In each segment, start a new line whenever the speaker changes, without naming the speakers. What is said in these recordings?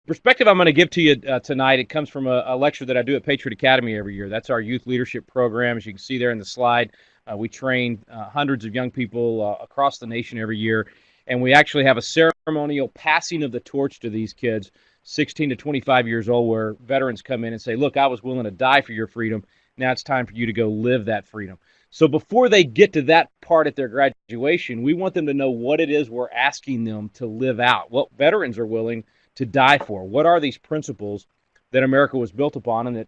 Perspective I'm going to give to you tonight, it comes from a lecture that I do at Patriot Academy every year. That's our youth leadership program. As you can see there in the slide, we train hundreds of young people across the nation every year, and we actually have a ceremonial passing of the torch to these kids, 16 to 25 years old, where veterans come in and say, look, I was willing to die for your freedom. Now it's time for you to go live that freedom. So before they get to that part at their graduation, we want them to know what it is we're asking them to live out, what veterans are willing to die for. What are these principles that America was built upon and that,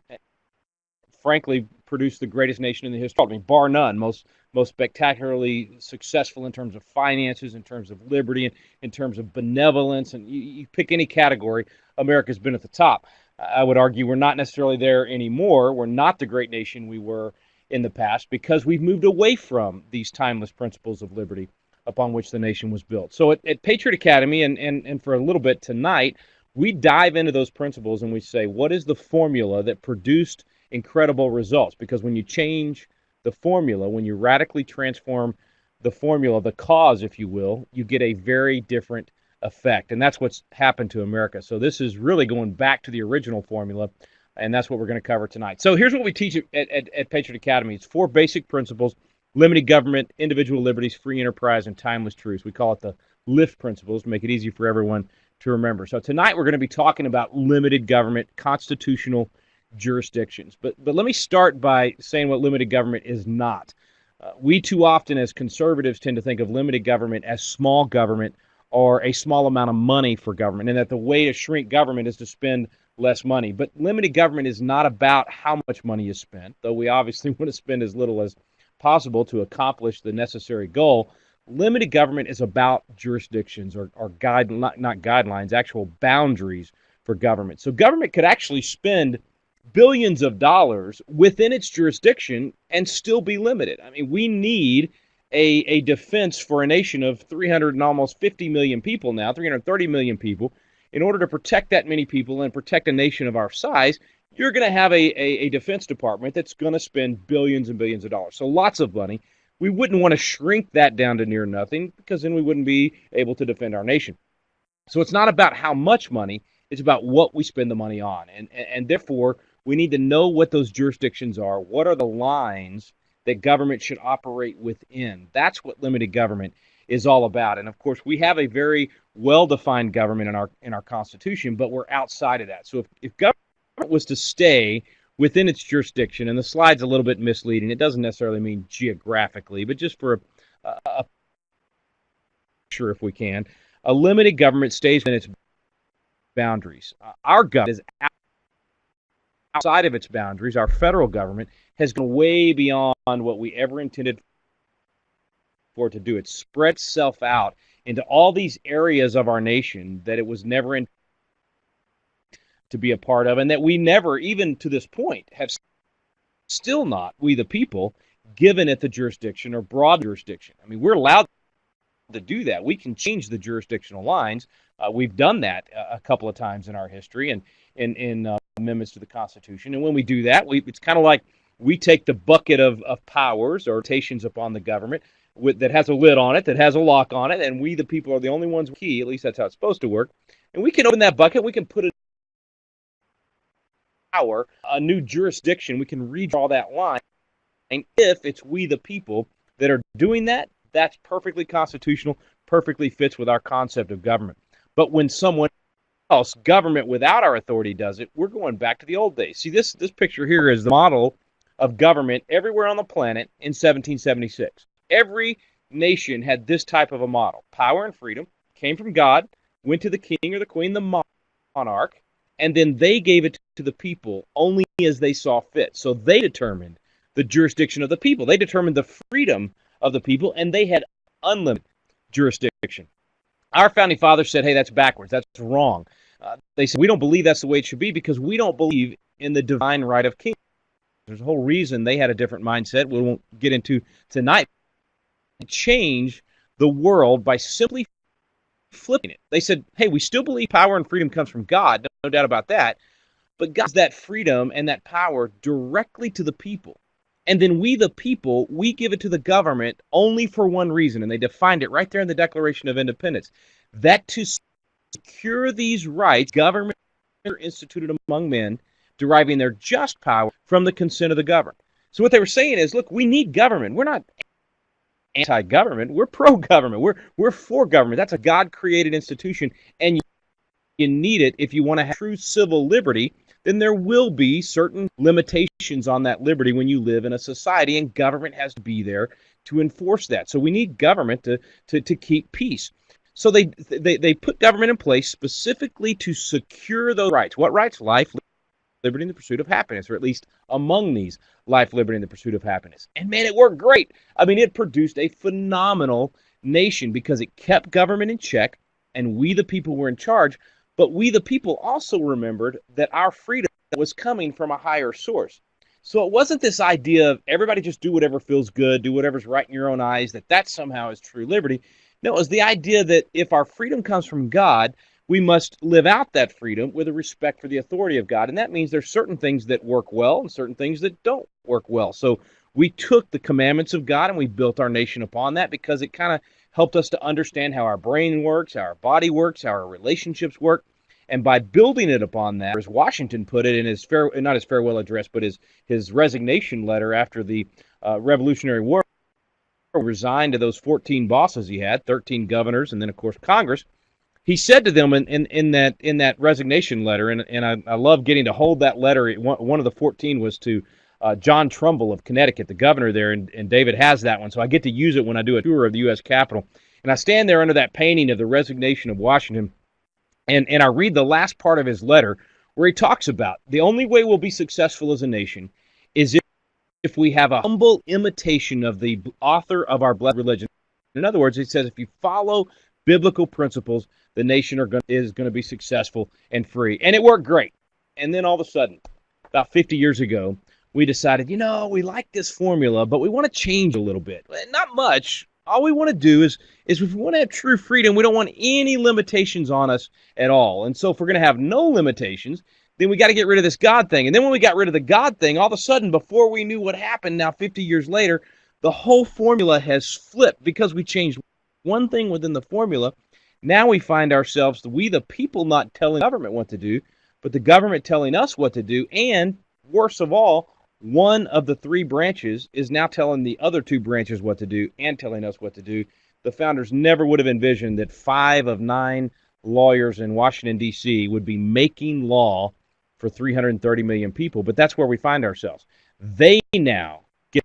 frankly, produced the greatest nation in the history? I mean, bar none, most spectacularly successful in terms of finances, in terms of liberty, in terms of benevolence, and you pick any category, America's been at the top. I would argue we're not necessarily there anymore. We're not the great nation we were in the past because we've moved away from these timeless principles of liberty upon which the nation was built. So at Patriot Academy, and for a little bit tonight, we dive into those principles and we say, what is the formula that produced incredible results? Because when you change the formula, when you radically transform the formula, the cause, if you will, you get a very different effect. And that's what's happened to America. So this is really going back to the original formula, and that's what we're going to cover tonight. So here's what we teach at Patriot Academy. It's 4 basic principles: limited government, individual liberties, free enterprise, and timeless truths. We call it the LIFT principles to make it easy for everyone to remember. So tonight we're going to be talking about limited government, constitutional jurisdictions. But let me start by saying what limited government is not. We too often as conservatives tend to think of limited government as small government or a small amount of money for government, and that the way to shrink government is to spend less money. But limited government is not about how much money is spent, though we obviously want to spend as little as possible to accomplish the necessary goal. Limited government is about jurisdictions or not guidelines, actual boundaries for government. So government could actually spend billions of dollars within its jurisdiction and still be limited. I mean, we need a defense for a nation of 300 and almost 50 million people now, 330 million people. In order to protect that many people and protect a nation of our size, you're going to have a Defense Department that's going to spend billions and billions of dollars. So lots of money. We wouldn't want to shrink that down to near nothing because then we wouldn't be able to defend our nation. So it's not about how much money, it's about what we spend the money on. And therefore, we need to know what those jurisdictions are. What are the lines that government should operate within? That's what limited government is all about. And of course, we have a very well-defined government in our Constitution, but we're outside of that. So if government was to stay within its jurisdiction, and the slide's a little bit misleading, it doesn't necessarily mean geographically, but just for a picture, if we can, a limited government stays within its boundaries. Our government is outside of its boundaries. Our federal government has gone way beyond what we ever intended for it to do. It spread itself out into all these areas of our nation that it was never intended to be a part of, and that we never, even to this point, have still not, we the people, given it the jurisdiction or broad jurisdiction. I mean, we're allowed to do that. We can change the jurisdictional lines. We've done that a couple of times in our history and in amendments to the Constitution. And when we do that, it's kind of like we take the bucket of powers or rotations upon the government that has a lid on it, that has a lock on it, and we the people are the only ones with the key. At least that's how it's supposed to work. And we can open that bucket. We can put it power, a new jurisdiction. We can redraw that line. And if it's we the people that are doing that, that's perfectly constitutional, perfectly fits with our concept of government. But when someone else, government without our authority, does it, we're going back to the old days. See, this picture here is the model of government everywhere on the planet in 1776. Every nation had this type of a model. Power and freedom came from God, went to the king or the queen, the monarch, and then they gave it to the people only as they saw fit. So they determined the jurisdiction of the people. They determined the freedom of the people, and they had unlimited jurisdiction. Our founding fathers said, hey, that's backwards. That's wrong. They said, we don't believe that's the way it should be because we don't believe in the divine right of kings. There's a whole reason they had a different mindset we won't get into tonight. Change the world by simply flipping it. They said, hey, we still believe power and freedom comes from God, no doubt about that, but God gives that freedom and that power directly to the people. And then we, the people, we give it to the government only for one reason, and they defined it right there in the Declaration of Independence, that to secure these rights, government instituted among men, deriving their just power from the consent of the governed. So what they were saying is, look, we need government. We're not anti-government. We're pro-government. We're for government. That's a God-created institution, and you need it if you want to have true civil liberty. Then there will be certain limitations on that liberty when you live in a society, and government has to be there to enforce that. So we need government to keep peace. So they put government in place specifically to secure those rights. What rights? Life, liberty, and the pursuit of happiness, or at least among these, life, liberty, and the pursuit of happiness. And man, it worked great. I mean, it produced a phenomenal nation because it kept government in check, and we the people were in charge. But we the people also remembered that our freedom was coming from a higher source. So it wasn't this idea of everybody just do whatever feels good, do whatever's right in your own eyes, that somehow is true liberty. No, it was the idea that if our freedom comes from God, we must live out that freedom with a respect for the authority of God. And that means there's certain things that work well and certain things that don't work well. So we took the commandments of God and we built our nation upon that because it kind of helped us to understand how our brain works, how our body works, how our relationships work. And by building it upon that, as Washington put it in his not his farewell address, but his resignation letter after the Revolutionary War, resigned to those 14 bosses he had, 13 governors, and then of course Congress. He said to them in that resignation letter, and I love getting to hold that letter. One of the 14 was to John Trumbull of Connecticut, the governor there, and David has that one, so I get to use it when I do a tour of the U.S. Capitol. And I stand there under that painting of the resignation of Washington, and I read the last part of his letter where he talks about the only way we'll be successful as a nation is if we have a humble imitation of the author of our blessed religion. In other words, he says if you follow biblical principles, the nation is going to be successful and free. And it worked great. And then all of a sudden, about 50 years ago, we decided, we like this formula, but we want to change a little bit. Not much. All we want to do is if we want to have true freedom, we don't want any limitations on us at all. And so if we're going to have no limitations, then we got to get rid of this God thing. And then when we got rid of the God thing, all of a sudden, before we knew what happened, now 50 years later, the whole formula has flipped because we changed one thing within the formula. Now we find ourselves, we the people, not telling the government what to do, but the government telling us what to do. And worst of all, one of the three branches is now telling the other two branches what to do and telling us what to do. The founders never would have envisioned that 5 of 9 lawyers in Washington, D.C. would be making law for 330 million people, but that's where we find ourselves. They now get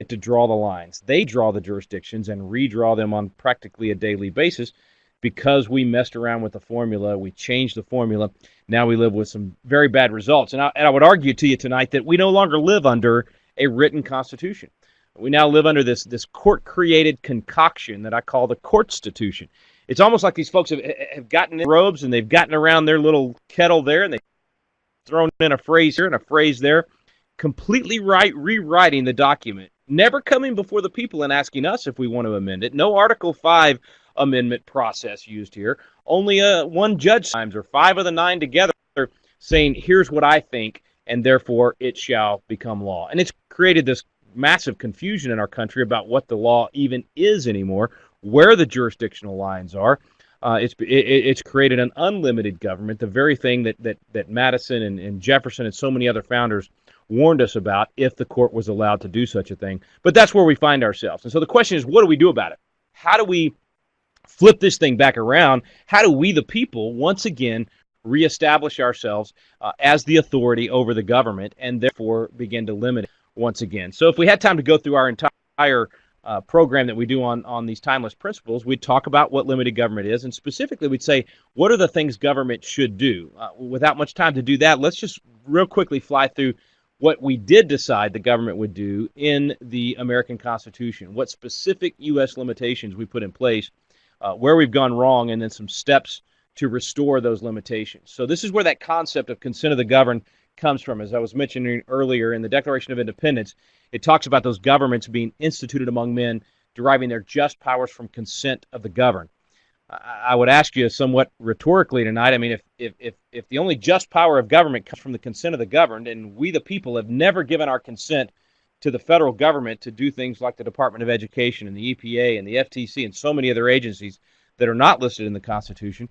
to draw the lines. They draw the jurisdictions and redraw them on practically a daily basis because we messed around with the formula. We changed the formula. Now we live with some very bad results. And I would argue to you tonight that we no longer live under a written constitution. We now live under this court-created concoction that I call the courtstitution. It's almost like these folks have gotten in robes and they've gotten around their little kettle there and they've thrown in a phrase here and a phrase there, completely rewriting the document, never coming before the people and asking us if we want to amend it. No Article 5 amendment process used here. Only one judge times, or 5 of the 9 together, saying, here's what I think, and therefore it shall become law. And it's created this massive confusion in our country about what the law even is anymore, where the jurisdictional lines are. It's created an unlimited government, the very thing that Madison and Jefferson and so many other founders warned us about if the court was allowed to do such a thing. But that's where we find ourselves. And so the question is, what do we do about it? How do we flip this thing back around? How do we, the people, once again reestablish ourselves as the authority over the government and therefore begin to limit it once again? So if we had time to go through our entire program that we do on these timeless principles, we'd talk about what limited government is, and specifically we'd say, what are the things government should do? Without much time to do that, let's just real quickly fly through what we did decide the government would do in the American Constitution, what specific U.S. limitations we put in place, where we've gone wrong, and then some steps to restore those limitations. So this is where that concept of consent of the governed comes from. As I was mentioning earlier, in the Declaration of Independence, it talks about those governments being instituted among men, deriving their just powers from consent of the governed. I would ask you somewhat rhetorically tonight, I mean, if the only just power of government comes from the consent of the governed, and we the people have never given our consent to the federal government to do things like the Department of Education and the EPA and the FTC and so many other agencies that are not listed in the Constitution,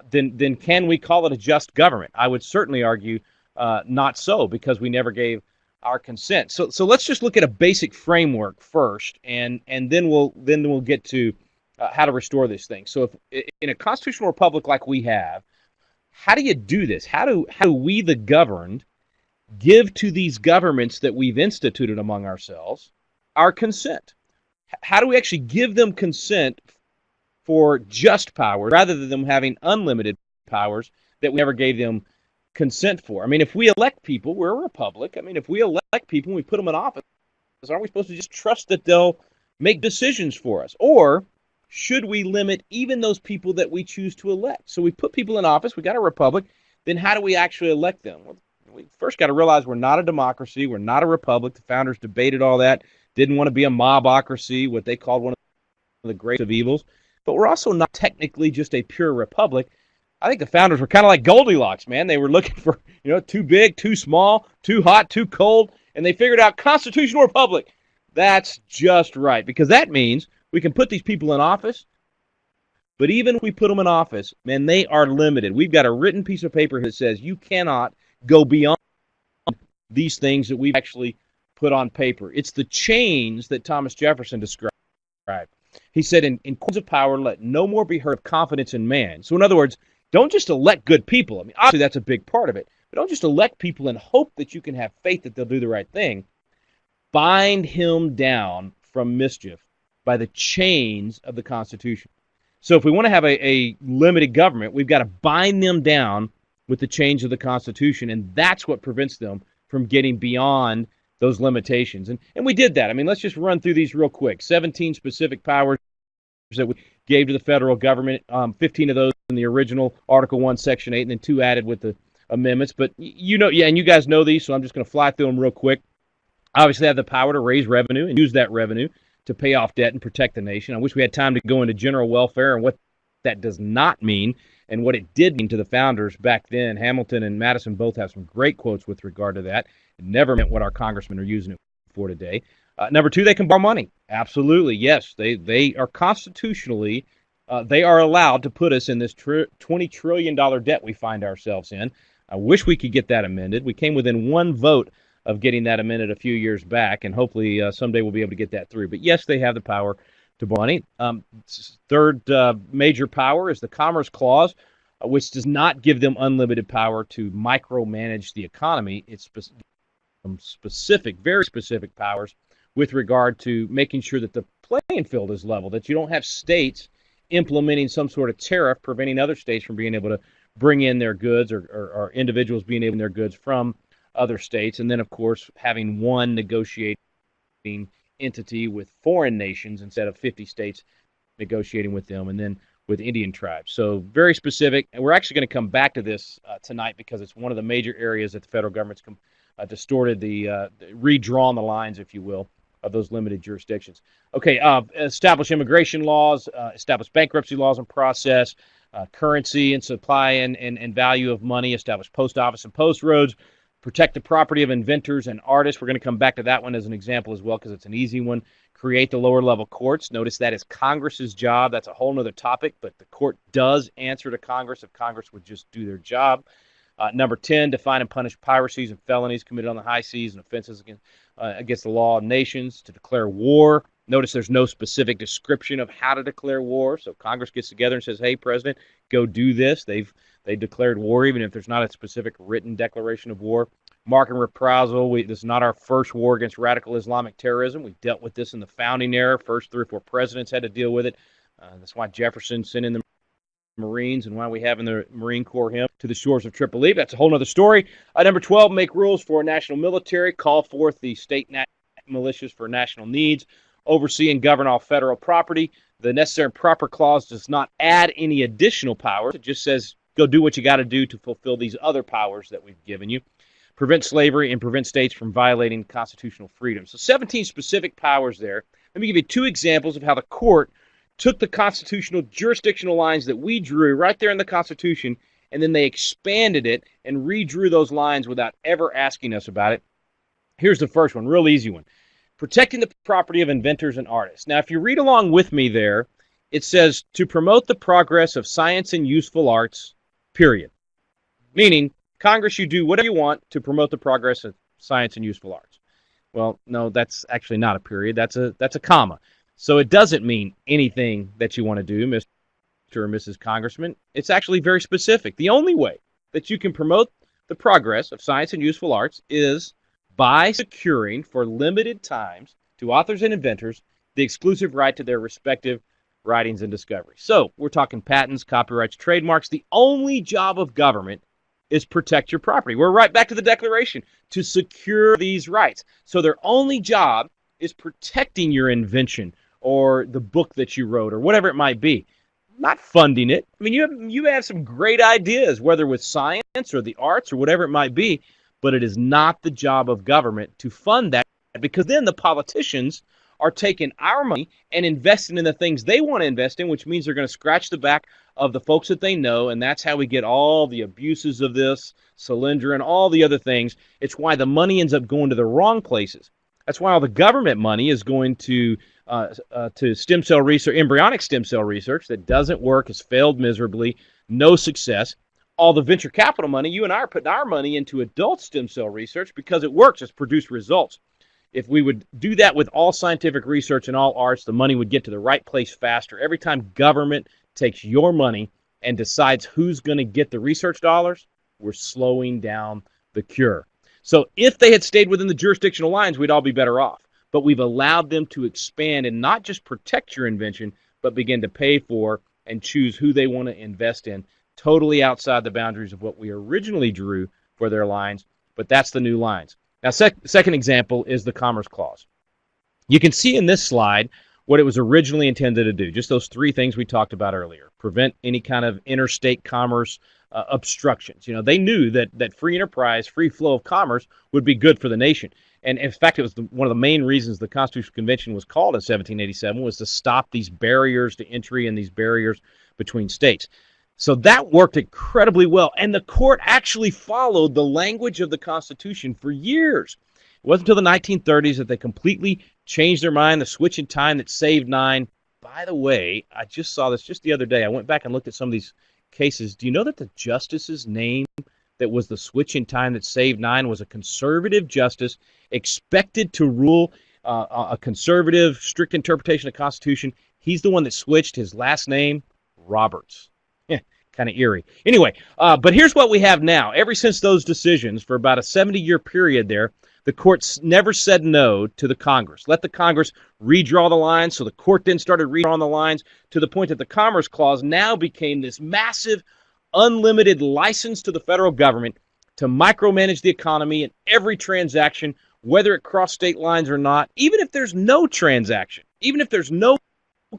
then can we call it a just government? I would certainly argue not so, because we never gave our consent. So let's just look at a basic framework first, and then we'll get to how to restore this thing. So if in a constitutional republic like we have, how do you do this? How do we, the governed, give to these governments that we've instituted among ourselves our consent? How do we actually give them consent for just power rather than them having unlimited powers that we never gave them consent for? I mean, if we elect people, we're a republic. I mean, if we elect people and we put them in office, aren't we supposed to just trust that they'll make decisions for us? Or should we limit even those people that we choose to elect? So we put people in office, we got a republic, then how do we actually elect them? Well, we first got to realize we're not a democracy, we're not a republic. The founders debated all that, didn't want to be a mobocracy, what they called one of the greatest of evils. But we're also not technically just a pure republic. I think the founders were kind of like Goldilocks, man. They were looking for, too big, too small, too hot, too cold, and they figured out constitutional republic. That's just right, because that means we can put these people in office, but even if we put them in office, man, they are limited. We've got a written piece of paper that says you cannot go beyond these things that we've actually put on paper. It's the chains that Thomas Jefferson described. He said, in courts of power, let no more be heard of confidence in man. So in other words, don't just elect good people. I mean, obviously that's a big part of it, but don't just elect people and hope that you can have faith that they'll do the right thing. Bind him down from mischief by the chains of the Constitution. So if we want to have a limited government, we've got to bind them down with the chains of the Constitution, and that's what prevents them from getting beyond those limitations. And we did that. I mean, let's just run through these real quick. 17 specific powers that we gave to the federal government, 15 of those in the original Article 1, Section 8, and then 2 added with the amendments. But and you guys know these, so I'm just going to fly through them real quick. Obviously, they have the power to raise revenue and use that revenue to pay off debt and protect the nation. I wish we had time to go into general welfare and what that does not mean and what it did mean to the founders back then. Hamilton and Madison both have some great quotes with regard to that. It never meant what our congressmen are using it for today. Number 2, they can borrow money. Absolutely, yes. They are constitutionally, they are allowed to put us in this $20 trillion debt we find ourselves in. I wish we could get that amended. We came within one vote of getting that amended a few years back, and hopefully someday we'll be able to get that through. But yes, they have the power to borrow money. Third major power is the Commerce Clause, which does not give them unlimited power to micromanage the economy. It's some specific, very specific powers with regard to making sure that the playing field is level, that you don't have states implementing some sort of tariff preventing other states from being able to bring in their goods or individuals being able to bring their goods from other states. And then, of course, having one negotiating entity with foreign nations instead of 50 states negotiating with them, and then with Indian tribes. So very specific. And we're actually going to come back to this tonight because it's one of the major areas that the federal government's distorted redrawn the lines, if you will, of those limited jurisdictions. Okay, establish immigration laws, establish bankruptcy laws and process, currency and supply and value of money, establish post office and post roads, protect the property of inventors and artists. We're going to come back to that one as an example as well because it's an easy one. Create the lower level courts. Notice that is Congress's job. That's a whole other topic, but the court does answer to Congress if Congress would just do their job. Number 10, define and punish piracies and felonies committed on the high seas and offenses against the law of nations. To declare war. Notice there's no specific description of how to declare war. So Congress gets together and says, hey, President, go do this. They declared war even if there's not a specific written declaration of war. Mark and reprisal. This is not our first war against radical Islamic terrorism. We dealt with this in the founding era. First 3 or 4 presidents had to deal with it. That's why Jefferson sent in the Marines and why we have in the Marine Corps him to the shores of Tripoli. That's a whole other story. Number 12, make rules for a national military. Call forth the state militias for national needs. Oversee and govern all federal property. The necessary and proper clause does not add any additional powers. It just says go do what you got to do to fulfill these other powers that we've given you. Prevent slavery and prevent states from violating constitutional freedom. So 17 specific powers there. Let me give you 2 examples of how the court took the constitutional jurisdictional lines that we drew right there in the Constitution, and then they expanded it and redrew those lines without ever asking us about it. Here's the first one, real easy one. Protecting the property of inventors and artists. Now, if you read along with me there, it says to promote the progress of science and useful arts, period. Meaning, Congress, you do whatever you want to promote the progress of science and useful arts. Well, no, that's actually not a period. That's a comma. So it doesn't mean anything that you want to do, Mr. or Mrs. Congressman. It's actually very specific. The only way that you can promote the progress of science and useful arts is by securing for limited times to authors and inventors the exclusive right to their respective writings and discoveries. So we're talking patents, copyrights, trademarks. The only job of government is protect your property. We're right back to the Declaration, to secure these rights. So their only job is protecting your invention or the book that you wrote or whatever it might be, not funding it. I mean, you have some great ideas, whether with science or the arts or whatever it might be, but it is not the job of government to fund that, because then the politicians are taking our money and investing in the things they want to invest in, which means they're going to scratch the back of the folks that they know, and that's how we get all the abuses of this, Solyndra, and all the other things. It's why the money ends up going to the wrong places. That's why all the government money is going to stem cell research, embryonic stem cell research that doesn't work, has failed miserably, no success. All the venture capital money, you and I are putting our money into adult stem cell research because it works, it's produced results. If we would do that with all scientific research and all arts, the money would get to the right place faster. Every time government takes your money and decides who's going to get the research dollars, we're slowing down the cure. So if they had stayed within the jurisdictional lines, we'd all be better off. But we've allowed them to expand and not just protect your invention, but begin to pay for and choose who they want to invest in, totally outside the boundaries of what we originally drew for their lines. But that's the new lines. Now, second example is the Commerce Clause. You can see in this slide what it was originally intended to do, just those three things we talked about earlier. Prevent any kind of interstate commerce obstructions. You know, they knew that free enterprise, free flow of commerce would be good for the nation. And in fact, it was one of the main reasons the Constitutional Convention was called in 1787 was to stop these barriers to entry and these barriers between states. So that worked incredibly well, and the court actually followed the language of the Constitution for years. It wasn't until the 1930s that they completely changed their mind, the switch in time that saved nine. By the way, I just saw this just the other day. I went back and looked at some of these cases. Do you know that the justice's name that was the switch in time that saved nine was a conservative justice expected to rule a conservative, strict interpretation of the Constitution? He's the one that switched. His last name, Roberts. Kind of eerie. Anyway, but here's what we have now. Ever since those decisions, for about a 70-year period there, the courts never said no to the Congress. Let the Congress redraw the lines, so the court then started redrawing the lines to the point that the Commerce Clause now became this massive, unlimited license to the federal government to micromanage the economy in every transaction, whether it crossed state lines or not, even if there's no transaction, even if there's no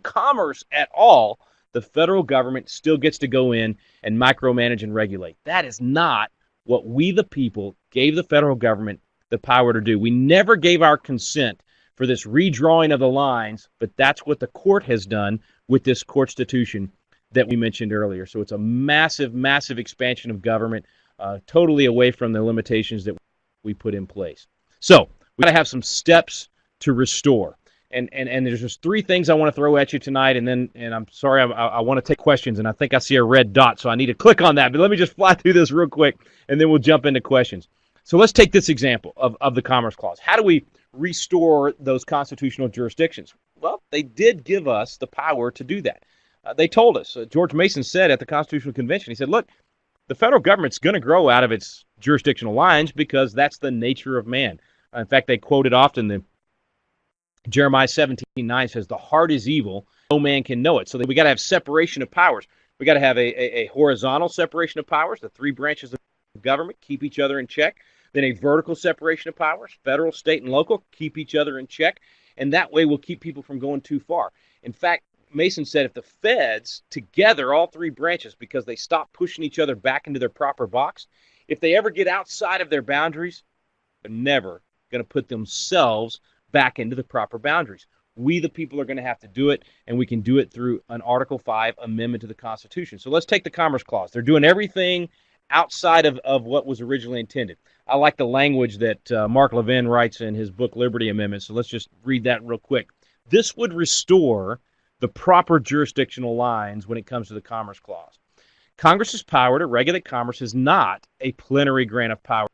commerce at all, the federal government still gets to go in and micromanage and regulate. That is not what we, the people, gave the federal government the power to do. We never gave our consent for this redrawing of the lines, but that's what the court has done with this courtstitution that we mentioned earlier. So it's a massive, massive expansion of government, totally away from the limitations that we put in place. So we've got to have some steps to restore. And there's just three things I want to throw at you tonight, and I'm sorry, I want to take questions, and I think I see a red dot, so I need to click on that. But let me just fly through this real quick, and then we'll jump into questions. So let's take this example of the Commerce Clause. How do we restore those constitutional jurisdictions? Well, they did give us the power to do that. They told us. George Mason said at the Constitutional Convention, he said, look, the federal government's going to grow out of its jurisdictional lines because that's the nature of man. In fact, they quoted often the Jeremiah 17:9 says, the heart is evil, no man can know it. So we got to have separation of powers. We got to have a horizontal separation of powers. The three branches of government keep each other in check. Then a vertical separation of powers, federal, state, and local, keep each other in check. And that way we'll keep people from going too far. In fact, Mason said if the feds together, all three branches, because they stop pushing each other back into their proper box, if they ever get outside of their boundaries, they're never going to put themselves back into the proper boundaries. We, the people, are going to have to do it, and we can do it through an Article 5 amendment to the Constitution. So let's take the Commerce Clause. They're doing everything outside of what was originally intended. I like the language that Mark Levin writes in his book Liberty Amendment, so let's just read that real quick. This would restore the proper jurisdictional lines when it comes to the Commerce Clause. Congress's power to regulate commerce is not a plenary grant of power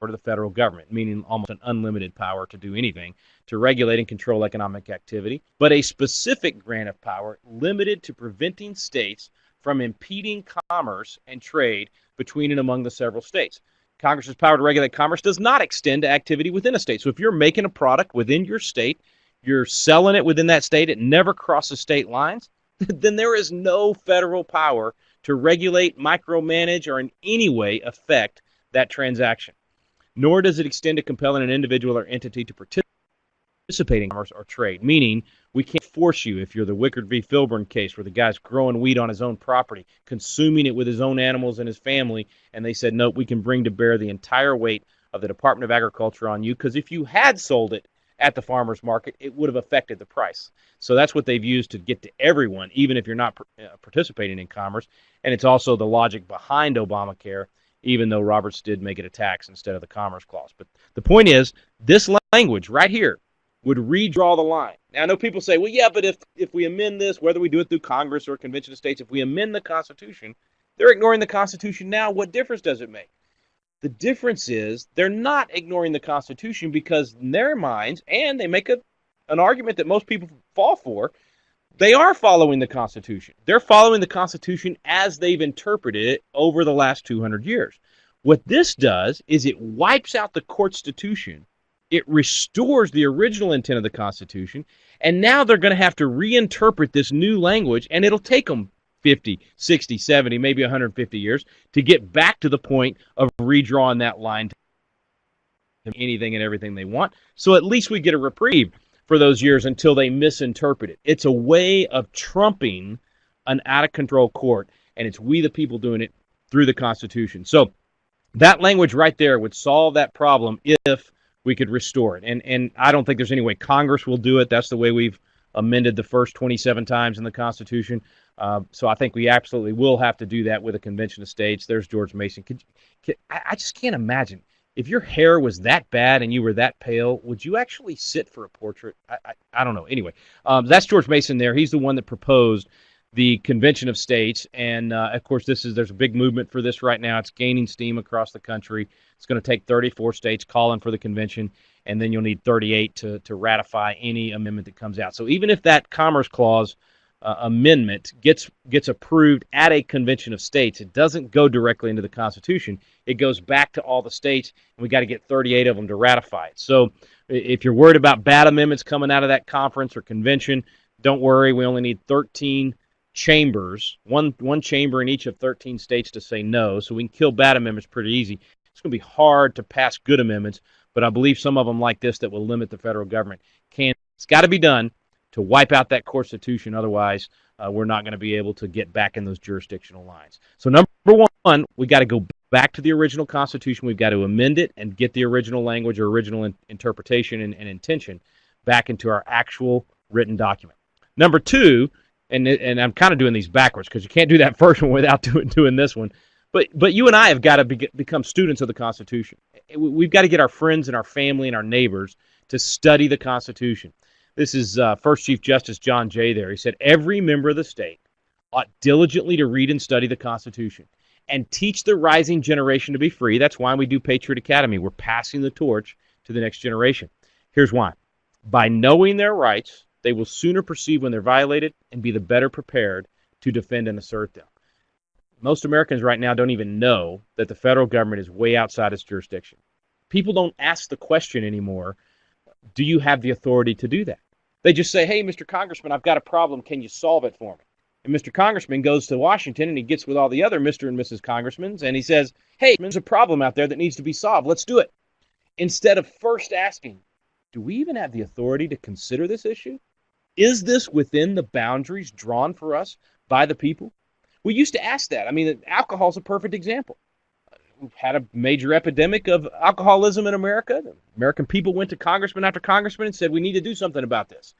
to the federal government, meaning almost an unlimited power to do anything to regulate and control economic activity, but a specific grant of power limited to preventing states from impeding commerce and trade between and among the several states. Congress's power to regulate commerce does not extend to activity within a state. So if you're making a product within your state, you're selling it within that state, it never crosses state lines, then there is no federal power to regulate, micromanage, or in any way affect that transaction. Nor does it extend to compelling an individual or entity to participate in commerce or trade, meaning we can't force you if you're the Wickard v. Filburn case where the guy's growing wheat on his own property, consuming it with his own animals and his family, and they said, nope, we can bring to bear the entire weight of the Department of Agriculture on you, because if you had sold it at the farmer's market, it would have affected the price. So that's what they've used to get to everyone, even if you're not participating in commerce, and it's also the logic behind Obamacare, even though Roberts did make it a tax instead of the Commerce Clause. But the point is, this language right here would redraw the line. Now, I know people say, well, yeah, but if we amend this, whether we do it through Congress or a convention of states, if we amend the Constitution, they're ignoring the Constitution now. What difference does it make? The difference is they're not ignoring the Constitution because in their minds, and they make an argument that most people fall for, they are following the Constitution. They're following the Constitution as they've interpreted it over the last 200 years. What this does is it wipes out the courtstitution. It restores the original intent of the Constitution, and now they're going to have to reinterpret this new language, and it'll take them 50, 60, 70, maybe 150 years to get back to the point of redrawing that line to anything and everything they want. So at least we get a reprieve for those years until they misinterpret it. It's a way of trumping an out-of-control court, and it's we the people doing it through the Constitution. So that language right there would solve that problem if we could restore it. And I don't think there's any way Congress will do it. That's the way we've amended the first 27 times in the Constitution. So I think we absolutely will have to do that with a convention of states. There's George Mason. I just can't imagine. If your hair was that bad and you were that pale, would you actually sit for a portrait? I don't know. Anyway, that's George Mason there. He's the one that proposed the Convention of States. And, of course, there's a big movement for this right now. It's gaining steam across the country. It's going to take 34 states calling for the convention, and then you'll need 38 to ratify any amendment that comes out. So even if that Commerce Clause amendment gets approved at a convention of states, it doesn't go directly into the Constitution. It goes back to all the states, and we got to get 38 of them to ratify it. So if you're worried about bad amendments coming out of that conference or convention, don't worry. We only need 13 chambers, one chamber in each of 13 states to say no, so we can kill bad amendments pretty easy. It's going to be hard to pass good amendments, but I believe some of them like this that will limit the federal government. It's got to be done to wipe out that Constitution. Otherwise, we're not going to be able to get back in those jurisdictional lines. So number one, we got to go back to the original Constitution. We've got to amend it and get the original language or original interpretation and intention back into our actual written document. Number two, and I'm kind of doing these backwards because you can't do that first one without doing this one, but you and I have got to become students of the Constitution. We've got to get our friends and our family and our neighbors to study the Constitution. This is First Chief Justice John Jay there. He said, every member of the state ought diligently to read and study the Constitution and teach the rising generation to be free. That's why we do Patriot Academy. We're passing the torch to the next generation. Here's why. By knowing their rights, they will sooner perceive when they're violated and be the better prepared to defend and assert them. Most Americans right now don't even know that the federal government is way outside its jurisdiction. People don't ask the question anymore, do you have the authority to do that? They just say, hey, Mr. Congressman, I've got a problem. Can you solve it for me? And Mr. Congressman goes to Washington and he gets with all the other Mr. and Mrs. Congressmen and he says, hey, there's a problem out there that needs to be solved. Let's do it. Instead of first asking, do we even have the authority to consider this issue? Is this within the boundaries drawn for us by the people? We used to ask that. I mean, alcohol is a perfect example. We've had a major epidemic of alcoholism in America. The American people went to congressman after congressman and said, we need to do something about this.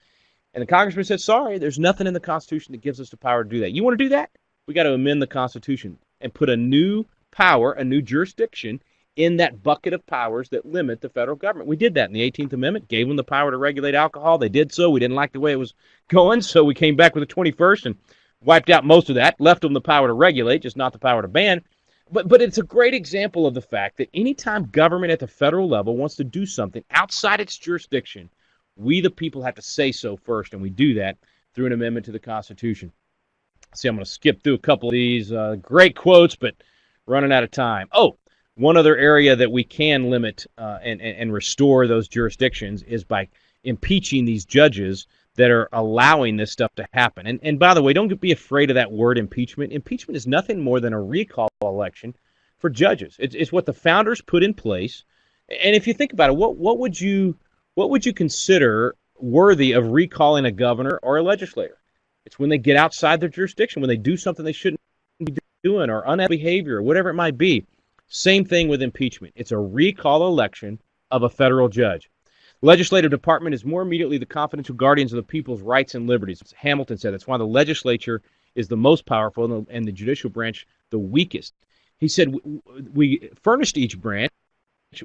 And the congressman said, sorry, there's nothing in the Constitution that gives us the power to do that. You want to do that? We got to amend the Constitution and put a new power, a new jurisdiction in that bucket of powers that limit the federal government. We did that in the 18th Amendment, gave them the power to regulate alcohol. They did so. We didn't like the way it was going, so we came back with the 21st and wiped out most of that, left them the power to regulate, just not the power to ban. But it's a great example of the fact that anytime government at the federal level wants to do something outside its jurisdiction, we the people have to say so first, and we do that through an amendment to the Constitution. See, I'm going to skip through a couple of these great quotes, but running out of time. Oh, one other area that we can limit and restore those jurisdictions is by impeaching these judges that are allowing this stuff to happen. And by the way, don't be afraid of that word impeachment. Impeachment is nothing more than a recall election for judges. It's what the founders put in place. And if you think about it, what would you consider worthy of recalling a governor or a legislator? It's when they get outside their jurisdiction, when they do something they shouldn't be doing, or unethical behavior, or whatever it might be. Same thing with impeachment. It's a recall election of a federal judge. Legislative department is more immediately the confidential guardians of the people's rights and liberties. As Hamilton said, that's why the legislature is the most powerful and the judicial branch the weakest. He said, we furnished each branch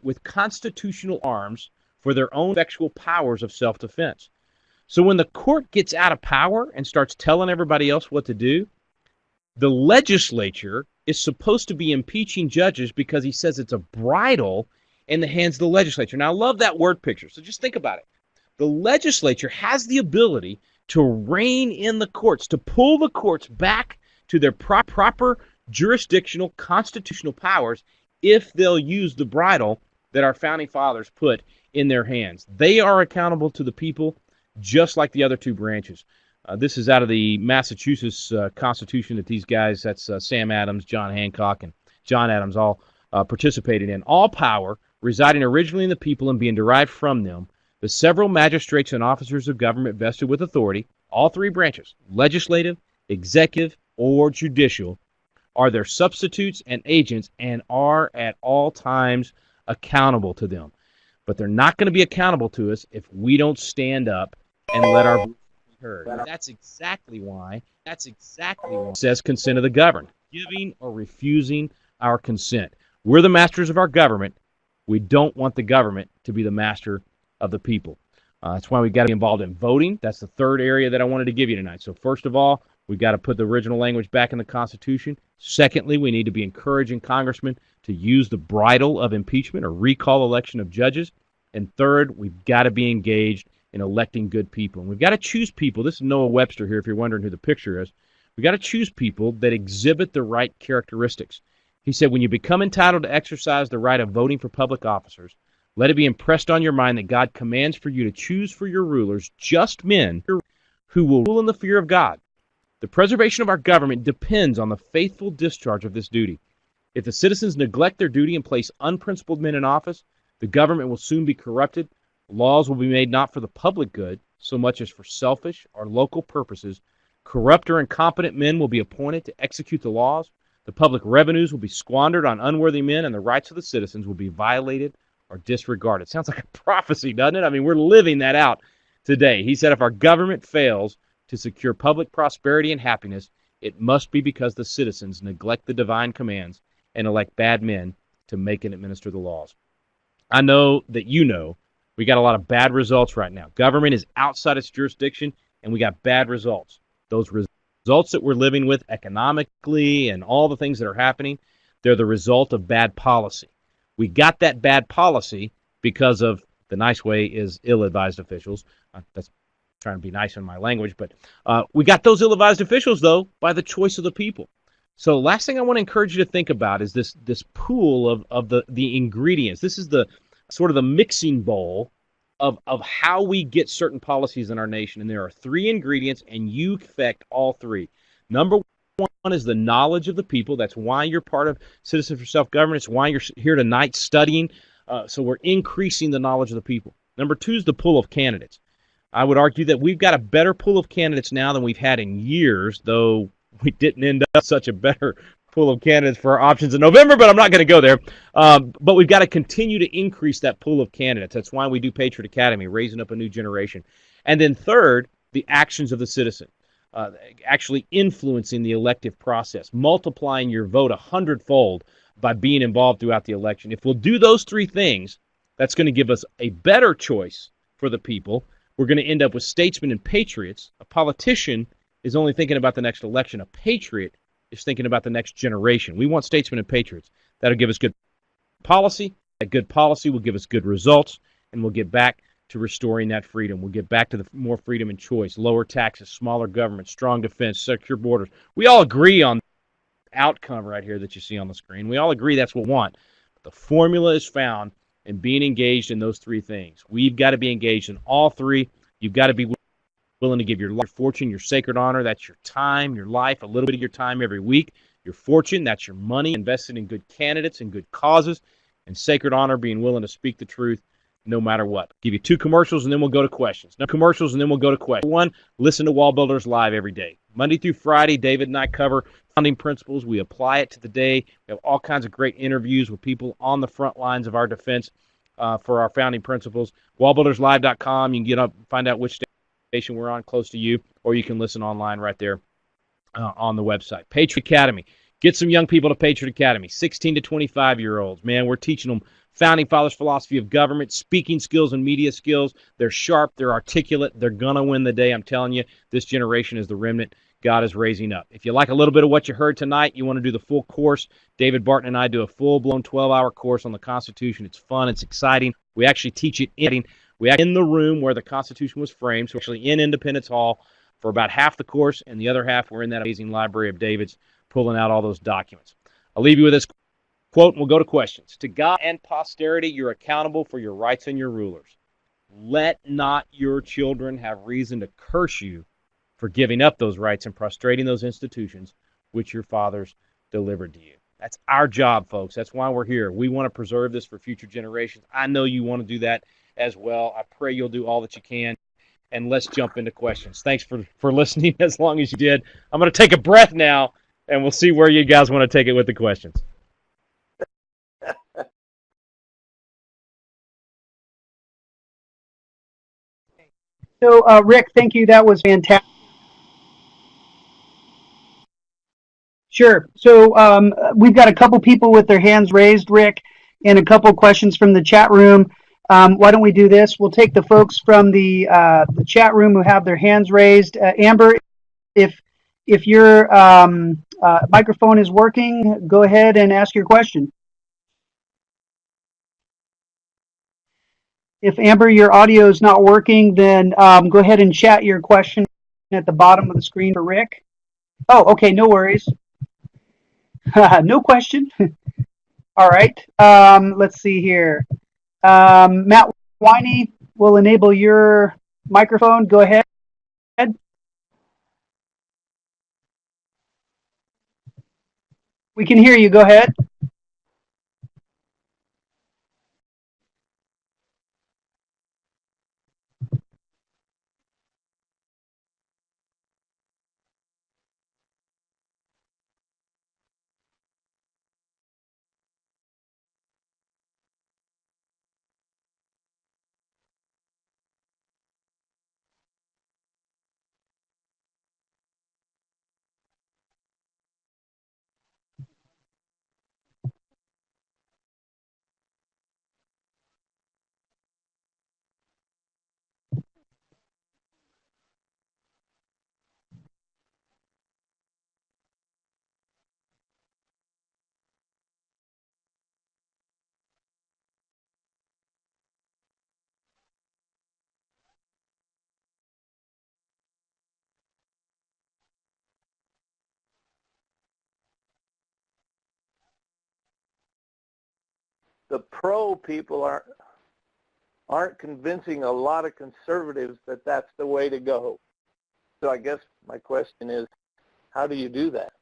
with constitutional arms for their own effectual powers of self-defense. So when the court gets out of power and starts telling everybody else what to do, the legislature is supposed to be impeaching judges because he says it's a bridle in the hands of the legislature. Now, I love that word picture, so just think about it. The legislature has the ability to rein in the courts, to pull the courts back to their proper jurisdictional constitutional powers if they'll use the bridle that our founding fathers put in their hands. They are accountable to the people just like the other two branches. This is out of the Massachusetts Constitution that these guys, that's Sam Adams, John Hancock, and John Adams all participated in. All power residing originally in the people and being derived from them, the several magistrates and officers of government vested with authority, all three branches, legislative, executive, or judicial, are their substitutes and agents and are at all times accountable to them. But they're not going to be accountable to us if we don't stand up and let our voice be heard. That's exactly why it says consent of the governed, giving or refusing our consent. We're the masters of our government. We don't want the government to be the master of the people. That's why we've got to be involved in voting. That's the third area that I wanted to give you tonight. So first of all, we've got to put the original language back in the Constitution. Secondly, we need to be encouraging congressmen to use the bridle of impeachment or recall election of judges. And third, we've got to be engaged in electing good people. And we've got to choose people. This is Noah Webster here, if you're wondering who the picture is. We've got to choose people that exhibit the right characteristics. He said, when you become entitled to exercise the right of voting for public officers, let it be impressed on your mind that God commands for you to choose for your rulers just men who will rule in the fear of God. The preservation of our government depends on the faithful discharge of this duty. If the citizens neglect their duty and place unprincipled men in office, the government will soon be corrupted. Laws will be made not for the public good, so much as for selfish or local purposes. Corrupt or incompetent men will be appointed to execute the laws. The public revenues will be squandered on unworthy men, and the rights of the citizens will be violated or disregarded. Sounds like a prophecy, doesn't it? I mean, we're living that out today. He said if our government fails to secure public prosperity and happiness, it must be because the citizens neglect the divine commands and elect bad men to make and administer the laws. I know that you know we got a lot of bad results right now. Government is outside its jurisdiction, and we got bad results. Those results that we're living with economically and all the things that are happening, they're the result of bad policy. We got that bad policy because of, the nice way is ill-advised officials. That's trying to be nice in my language, but we got those ill-advised officials, though, by the choice of the people. So last thing I want to encourage you to think about is this pool of the ingredients. This is the sort of the mixing bowl of how we get certain policies in our nation. And there are three ingredients, and you affect all three. Number one is the knowledge of the people. That's why you're part of Citizens for Self-Government. It's why you're here tonight studying. So we're increasing the knowledge of the people. Number two is the pool of candidates. I would argue that we've got a better pool of candidates now than we've had in years, though we didn't end up such a better pool of candidates for our options in November, but I'm not going to go there. But we've got to continue to increase that pool of candidates. That's why we do Patriot Academy, raising up a new generation. And then third, the actions of the citizen, actually influencing the elective process, multiplying your vote 100-fold by being involved throughout the election. If we'll do those three things, that's going to give us a better choice for the people. We're going to end up with statesmen and patriots. A politician is only thinking about the next election. A patriot is thinking about the next generation. We want statesmen and patriots. That'll give us good policy. That good policy will give us good results, and we'll get back to restoring that freedom. We'll get back to the more freedom and choice, lower taxes, smaller government, strong defense, secure borders. We all agree on the outcome right here that you see on the screen. We all agree that's what we want. But the formula is found in being engaged in those three things. We've got to be engaged in all three. You've got to be willing to give your life, your fortune, your sacred honor. That's your time, your life, a little bit of your time every week. Your fortune, that's your money invested in good candidates and good causes. And sacred honor, being willing to speak the truth no matter what. I'll give you two commercials and then we'll go to questions. No commercials and then we'll go to questions. One, listen to Wall Builders Live every day. Monday through Friday, David and I cover founding principles. We apply it to the day. We have all kinds of great interviews with people on the front lines of our defense for our founding principles. wallbuilderslive.com. You can get up and find out which station we're on close to you, or you can listen online right there on the website. Patriot Academy. Get some young people to Patriot Academy, 16 to 25-year-olds. Man, we're teaching them Founding Fathers' philosophy of government, speaking skills and media skills. They're sharp. They're articulate. They're going to win the day. I'm telling you, this generation is the remnant God is raising up. If you like a little bit of what you heard tonight, you want to do the full course, David Barton and I do a full-blown 12-hour course on the Constitution. It's fun. It's exciting. We actually teach it in the room where the Constitution was framed, so actually in Independence Hall for about half the course, and the other half we're in that amazing library of David's pulling out all those documents. I'll leave you with this quote, and we'll go to questions. To God and posterity, you're accountable for your rights and your rulers. Let not your children have reason to curse you for giving up those rights and prostrating those institutions which your fathers delivered to you. That's our job, folks. That's why we're here. We want to preserve this for future generations. I know you want to do that as well. I pray you'll do all that you can. And let's jump into questions. Thanks for listening as long as you did. I'm going to take a breath now, and we'll see where you guys want to take it with the questions.
So, Rick, thank you. That was fantastic. Sure. So we've got a couple people with their hands raised, Rick, and a couple questions from the chat room. Why don't we do this? We'll take the folks from the chat room who have their hands raised. Amber, if your microphone is working, go ahead and ask your question. If Amber, your audio is not working, then go ahead and chat your question at the bottom of the screen for Rick. Oh, okay, no worries. No question. All right. Let's see here. Matt Winey will enable your microphone. Go ahead. We can hear you. Go ahead.
The pro people aren't convincing a lot of conservatives that that's the way to go. So I guess my question is, how do you do that?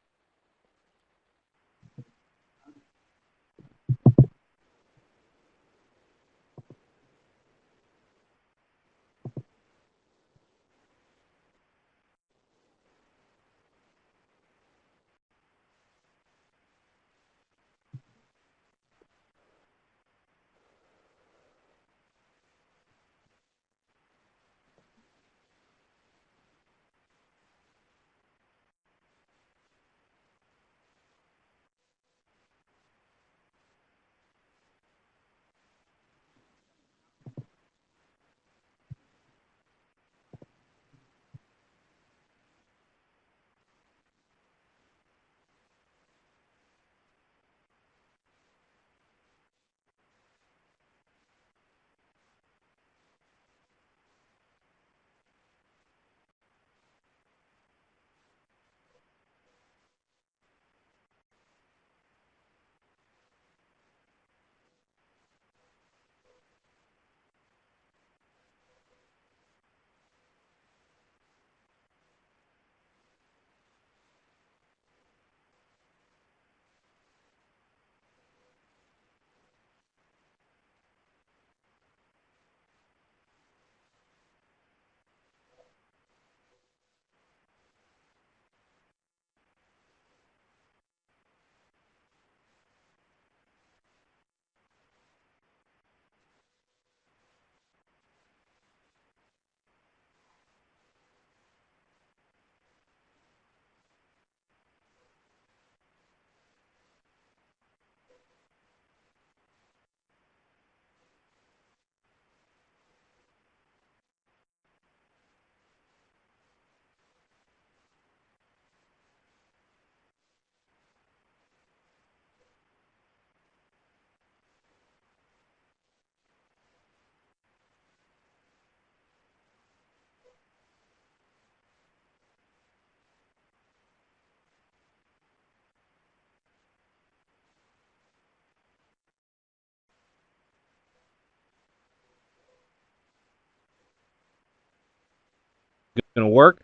going to work,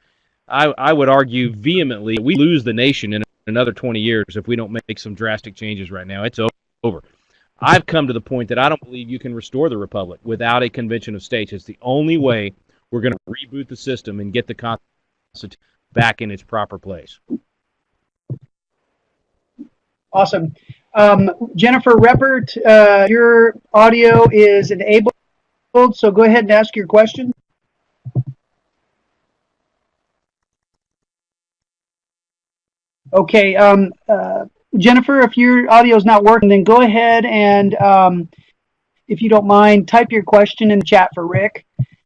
I would argue vehemently we lose the nation in another 20 years if we don't make some drastic changes right now. It's over. I've come to the point that I don't believe you can restore the republic without a convention of states. It's the only way we're going to reboot the system and get the Constitution back in its proper place.
Awesome. Jennifer Reppert, your audio is enabled, so go ahead and ask your question. Okay, Jennifer, if your audio is not working, then go ahead and, if you don't mind, type your question in the chat for Rick.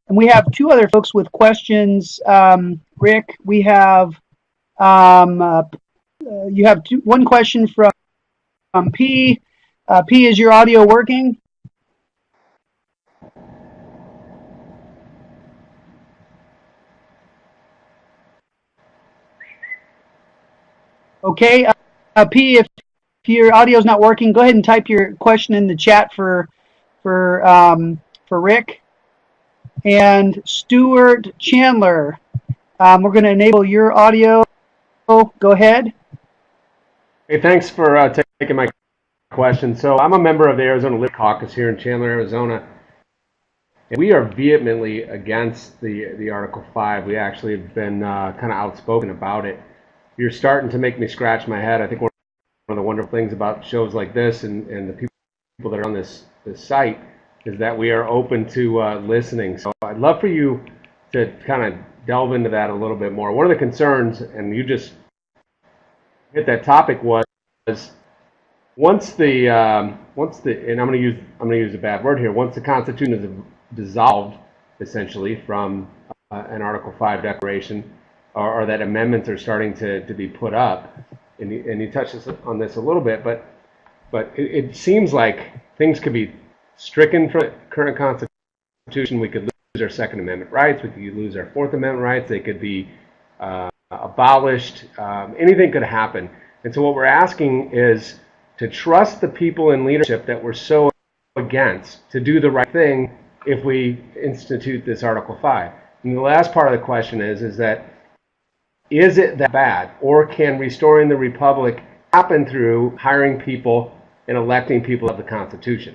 And we have two other folks with questions. Rick, we have, you have one question from P. P, is your audio working? Okay, P, if your audio is not working, go ahead and type your question in the chat for Rick. And Stuart Chandler, we're going to enable your audio. Go ahead.
Hey, thanks for taking my question. So I'm a member of the Arizona Liberty Caucus here in Chandler, Arizona. And we are vehemently against the Article 5. We actually have been kind of outspoken about it. You're starting to make me scratch my head. I think one of the wonderful things about shows like this and the people that are on this site is that we are open to listening. So I'd love for you to kind of delve into that a little bit more. One of the concerns, and you just hit that topic, was once the and I'm going to use a bad word here. Once the Constitution is dissolved, essentially from an Article 5 declaration, or that amendments are starting to be put up, and you touched on this a little bit, but it seems like things could be stricken from the current Constitution. We could lose our Second Amendment rights. We could lose our Fourth Amendment rights. They could be abolished. Anything could happen. And so what we're asking is to trust the people in leadership that we're so against to do the right thing if we institute this Article 5. And the last part of the question is that is it that bad, or can restoring the republic happen through hiring people and electing people of the Constitution?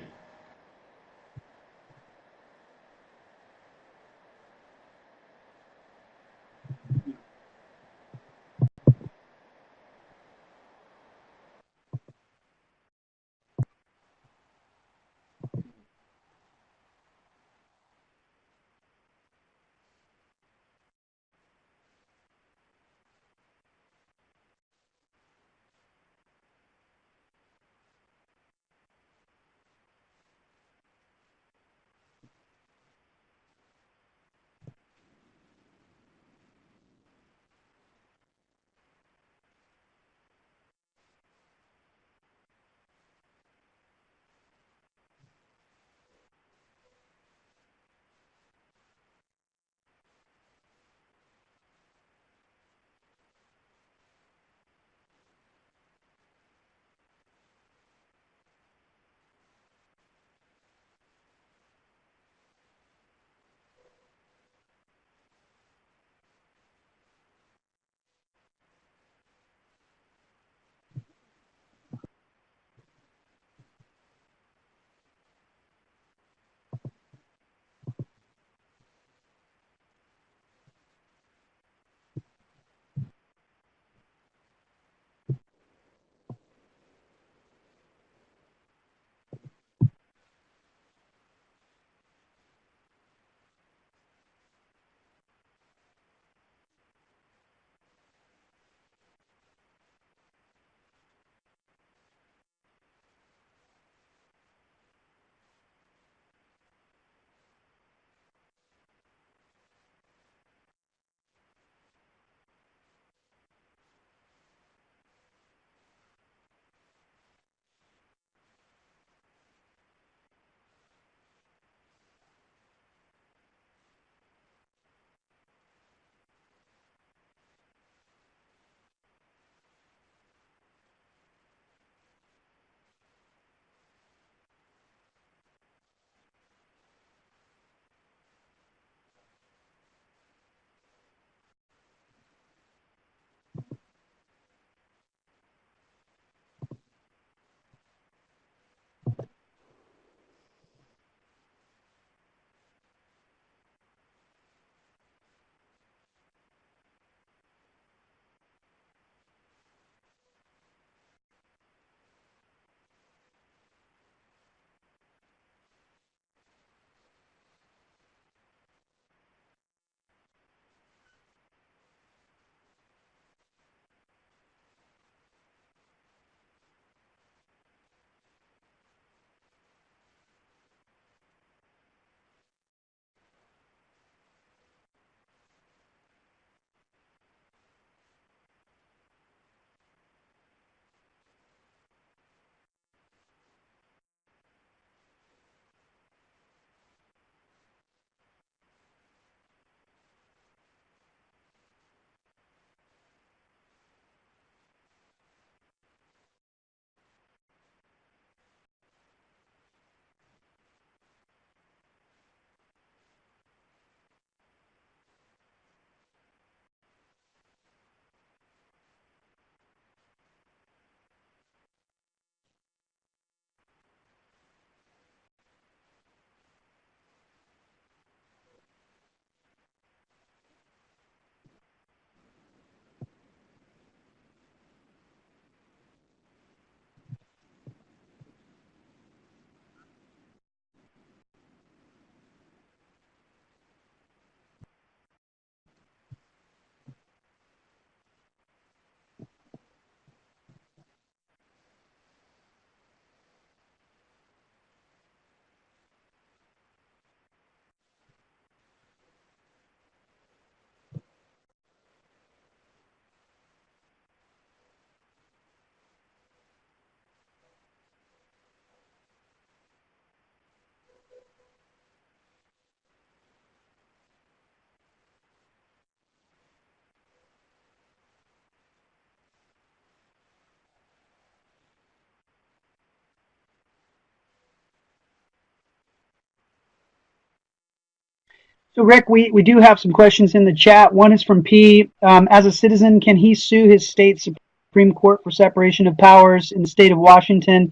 So, Rick, we do have some questions in the chat. One is from P. As a citizen, can he sue his state Supreme Court for separation of powers in the state of Washington?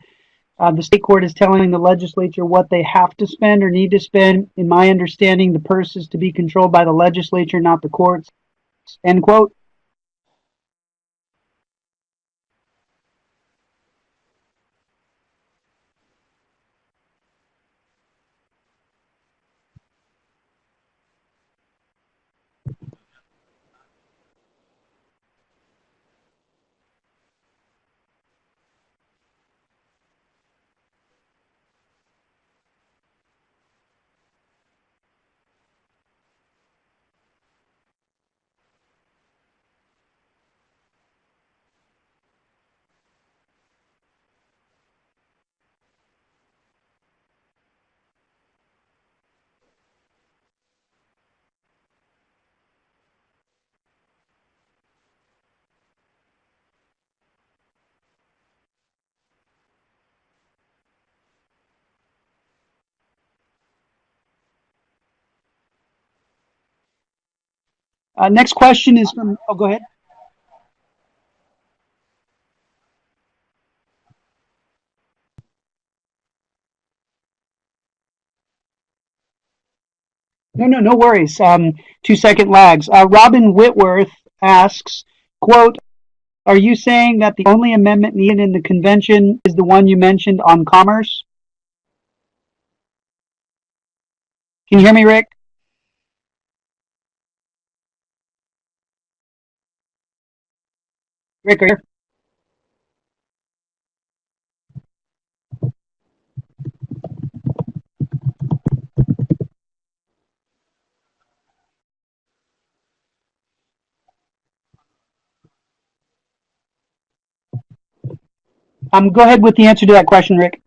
The state court is telling the legislature what they have to spend or need to spend. In my understanding, the purse is to be controlled by the legislature, not the courts. End quote. Next question is from. Oh, go ahead. No worries. 2 second lags. Robin Whitworth asks, quote, are you saying that the only amendment needed in the convention is the one you mentioned on commerce? Can you hear me, Rick? Rick, are you here? Go ahead with the answer to that question, Rick.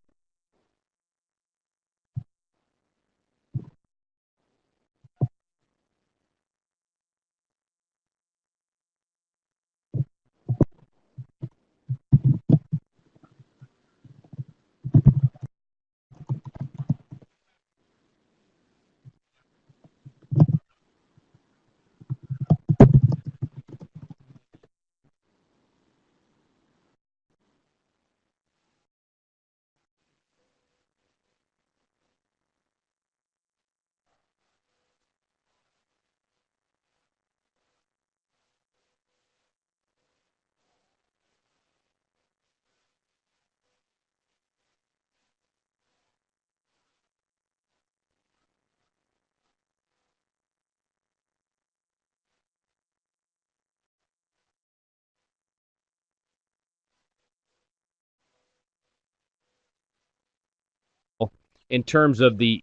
In terms of the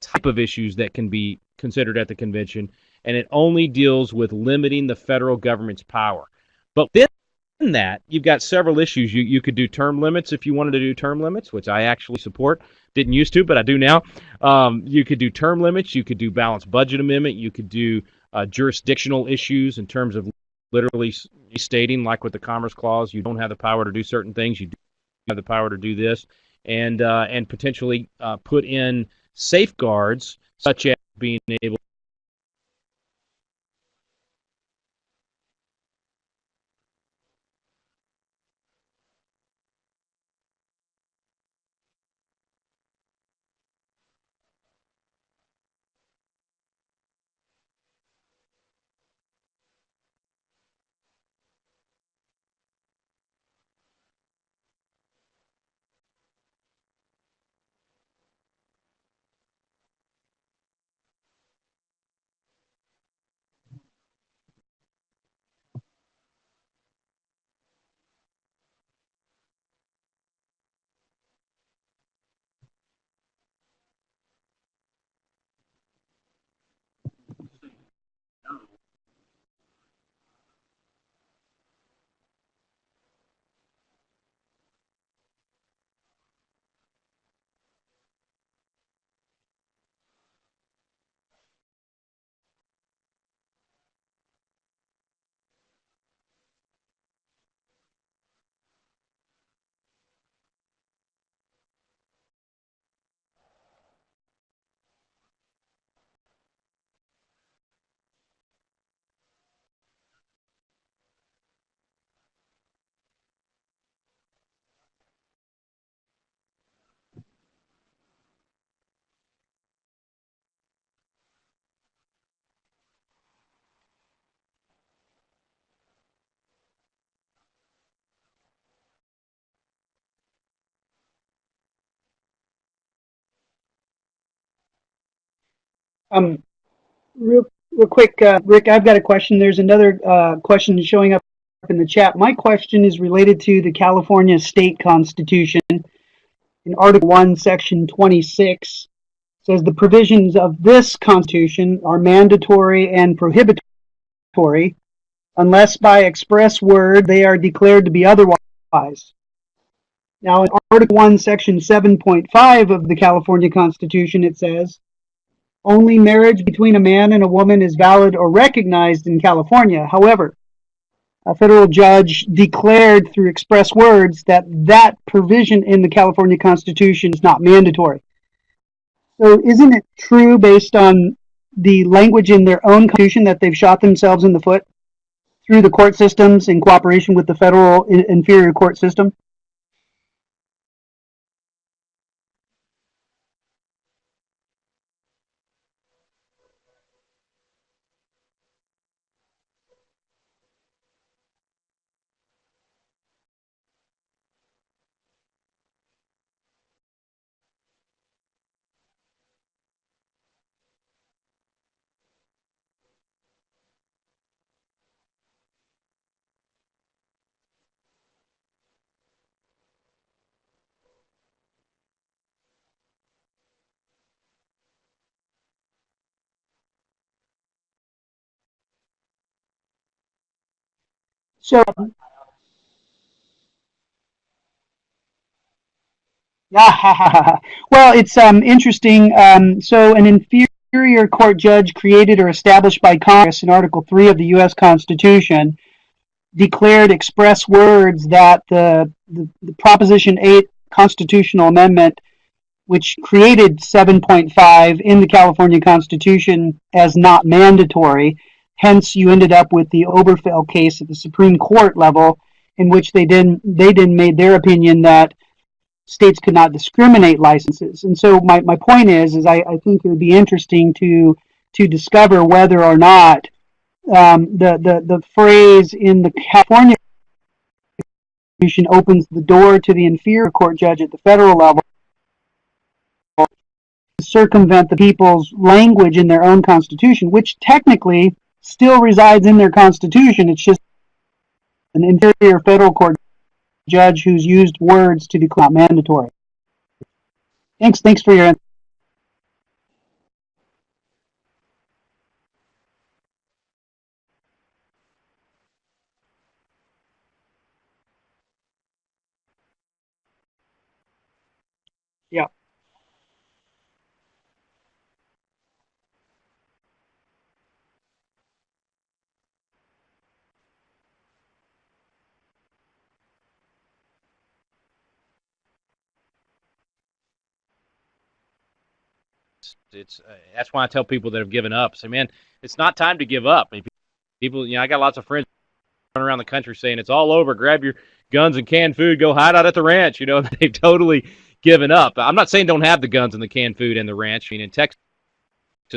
type of issues that can be considered at the convention, and it only deals with limiting the federal government's power. But within that, you've got several issues. You could do term limits if you wanted to do term limits, which I actually support. Didn't used to, but I do now. You could do term limits. You could do balanced budget amendment. You could do jurisdictional issues in terms of literally stating, like with the Commerce Clause, you don't have the power to do certain things. You do have the power to do this, and potentially put in safeguards such as being able
Um, real quick, Rick, I've got a question. There's another question showing up in the chat. My question is related to the California State Constitution. In Article 1, Section 26, says the provisions of this Constitution are mandatory and prohibitory unless by express word they are declared to be otherwise. Now, in Article 1, Section 7.5 of the California Constitution, it says, only marriage between a man and a woman is valid or recognized in California. However, a federal judge declared through express words that that provision in the California Constitution is not mandatory. So isn't it true, based on the language in their own Constitution, that they've shot themselves in the foot through the court systems in cooperation with the federal inferior court system? So, well, it's interesting. So, an inferior court judge created or established by Congress in Article 3 of the U.S. Constitution declared express words that the Proposition 8 constitutional amendment, which created 7.5 in the California Constitution, as not mandatory. Hence, you ended up with the Obergefell case at the Supreme Court level, in which they then made their opinion that states could not discriminate licenses. And so my point is I think it would be interesting to discover whether or not the phrase in the California Constitution opens the door to the inferior court judge at the federal level to circumvent the people's language in their own constitution, which technically still resides in their constitution. It's just an inferior federal court judge who's used words to declare not mandatory. Thanks for your answer. Yeah.
It's that's why I tell people that have given up, say, man, it's not time to give up. People, I got lots of friends running around the country saying it's all over. Grab your guns and canned food, go hide out at the ranch. They've totally given up. I'm not saying don't have the guns and the canned food and the ranch. In Texas,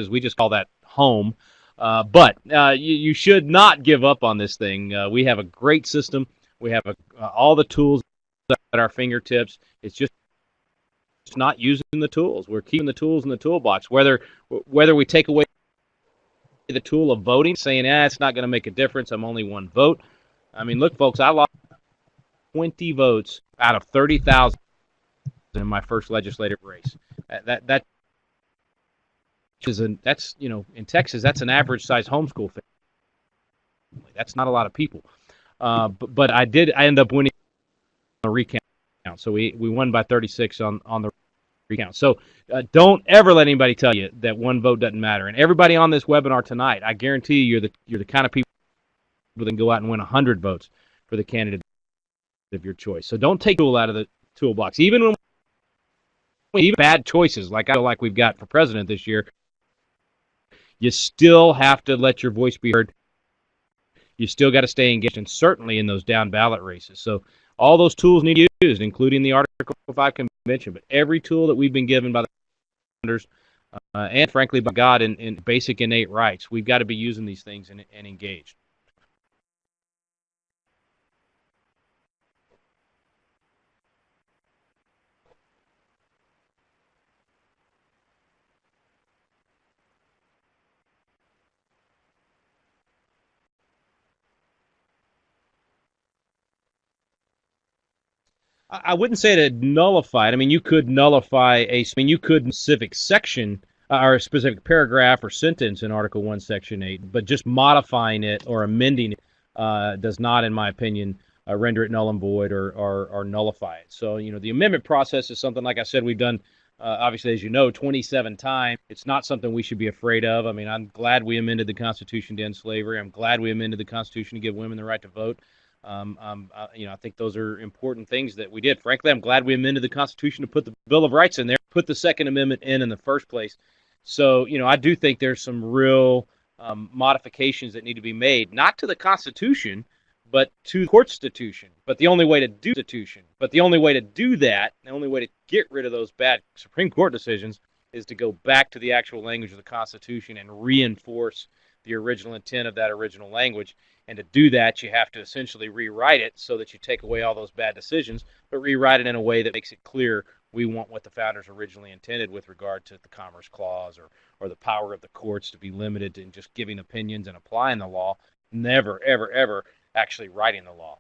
we just call that home. But you should not give up on this thing. We have a great system. We have all the tools at our fingertips. It's just not using the tools. We're keeping the tools in the toolbox. Whether we take away the tool of voting, saying, it's not going to make a difference, I'm only one vote. I mean, look, folks, I lost 20 votes out of 30,000 in my first legislative race. That's in Texas, that's an average size homeschool family. That's not a lot of people. But I end up winning on the recount. So we won by 36 on the recount. So don't ever let anybody tell you that one vote doesn't matter. And everybody on this webinar tonight, I guarantee you're the kind of people that can go out and win 100 votes for the candidate of your choice. So don't take the tool out of the toolbox. Even bad choices like I feel like we've got for president this year, you still have to let your voice be heard. You still got to stay engaged, and certainly in those down ballot races. So all those tools need to be used, including the Article 5 convention. But every tool that we've been given by the founders and, frankly, by God in basic innate rights, we've got to be using these things and engaged. I wouldn't say to nullify it. I mean, you could nullify you could specific section or a specific paragraph or sentence in Article 1, Section 8, but just modifying it or amending it does not, in my opinion, render it null and void or nullify it. So, the amendment process is something, like I said, we've done, obviously, as you know, 27 times. It's not something we should be afraid of. I mean, I'm glad we amended the Constitution to end slavery. I'm glad we amended the Constitution to give women the right to vote. I think those are important things that we did. Frankly, I'm glad we amended the Constitution to put the Bill of Rights in there, put the Second Amendment in the first place. So, I do think there's some real modifications that need to be made, not to the Constitution, but to the court institution. But the only way to do that, the only way to get rid of those bad Supreme Court decisions is to go back to the actual language of the Constitution and reinforce the original intent of that original language. And to do that, you have to essentially rewrite it so that you take away all those bad decisions, but rewrite it in a way that makes it clear we want what the founders originally intended with regard to the Commerce Clause or the power of the courts to be limited in just giving opinions and applying the law, never, ever, ever actually writing the law.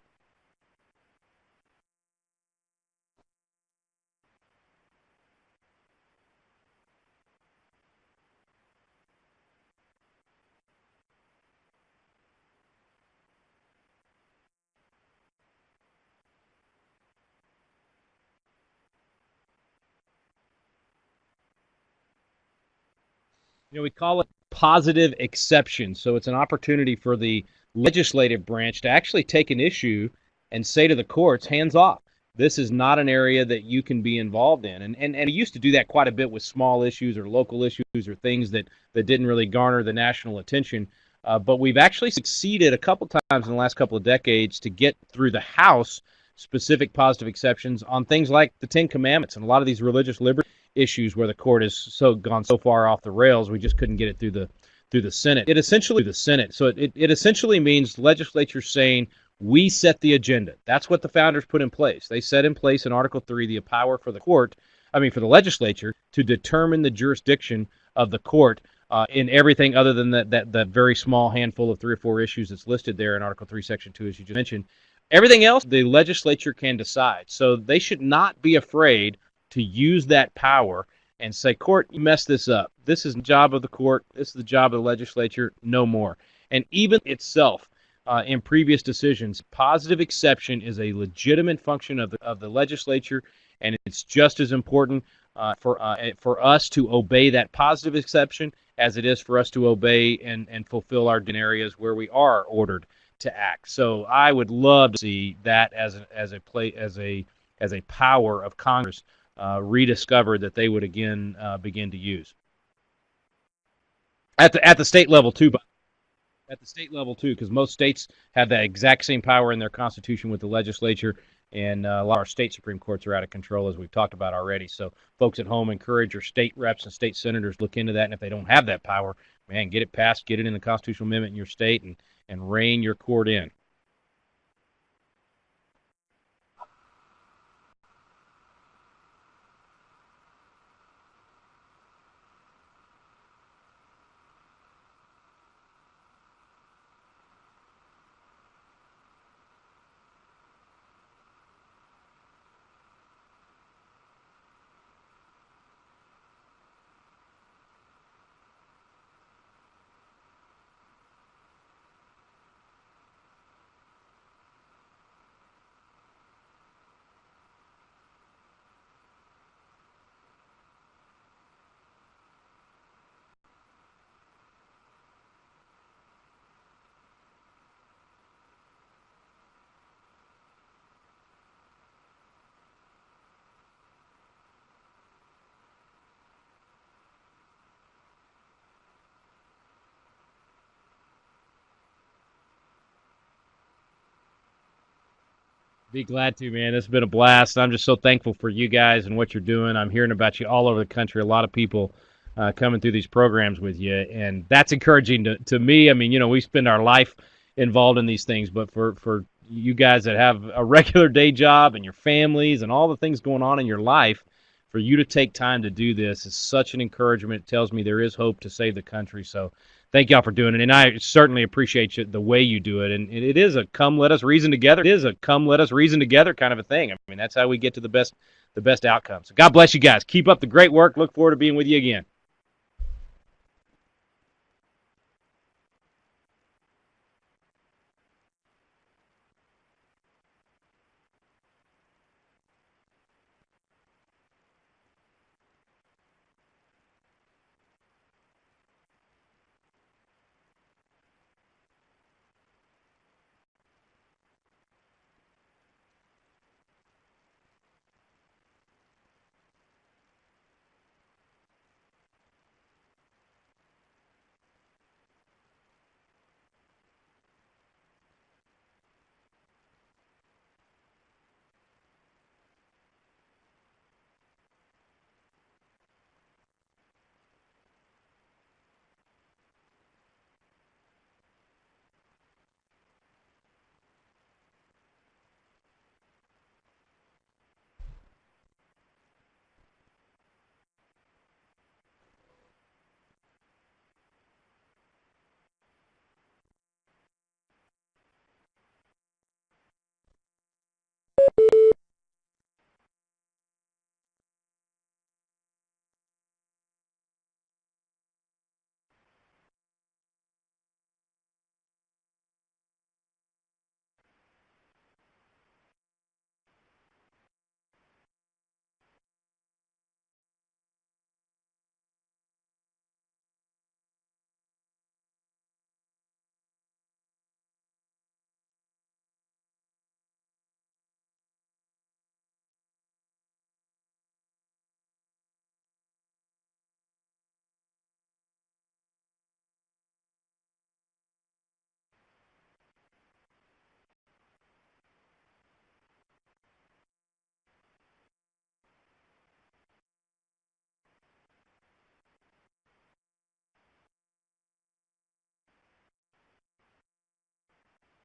We call it positive exception. So it's an opportunity for the legislative branch to actually take an issue and say to the courts, hands off. This is not an area that you can be involved in. And we used to do that quite a bit with small issues or local issues or things that didn't really garner the national attention. But we've actually succeeded a couple times in the last couple of decades to get through the House specific positive exceptions on things like the Ten Commandments and a lot of these religious liberty issues where the court has gone so far off the rails we just couldn't get it through the Senate. So it essentially means the legislature saying we set the agenda. That's what the founders put in place. They set in place in Article 3 the power for the legislature to determine the jurisdiction of the court in everything other than that very small handful of 3 or 4 issues that's listed there in Article 3, Section 2, as you just mentioned. Everything else, the legislature can decide. So they should not be afraid to use that power and say, court, you messed this up. This is the job of the court. This is the job of the legislature. No more. And even itself, in previous decisions, positive exception is a legitimate function of the legislature, and it's just as important for us to obey that positive exception as it is for us to obey and fulfill our areas where we are ordered to act. So I would love to see that as a power of Congress rediscovered that they would again begin to use at the state level too. Because most states have that exact same power in their constitution with the legislature, and a lot of our state Supreme Courts are out of control, as we've talked about already. So folks at home, encourage your state reps and state senators to look into that, and if they don't have that power, man, get it passed, get it in the constitutional amendment in your state, and rein your court in. Be glad to, man. It's been a blast. I'm just so thankful for you guys and what you're doing. I'm hearing about you all over the country. A lot of people coming through these programs with you, and that's encouraging to me. I mean, we spend our life involved in these things, but for you guys that have a regular day job and your families and all the things going on in your life, for you to take time to do this is such an encouragement. It tells me there is hope to save the country. So Thank y'all for doing it, and I certainly appreciate the way you do it. And it is a come let us reason together. It is a come let us reason together kind of a thing. I mean, that's how we get to the best outcomes. So God bless you guys. Keep up the great work. Look forward to being with you again.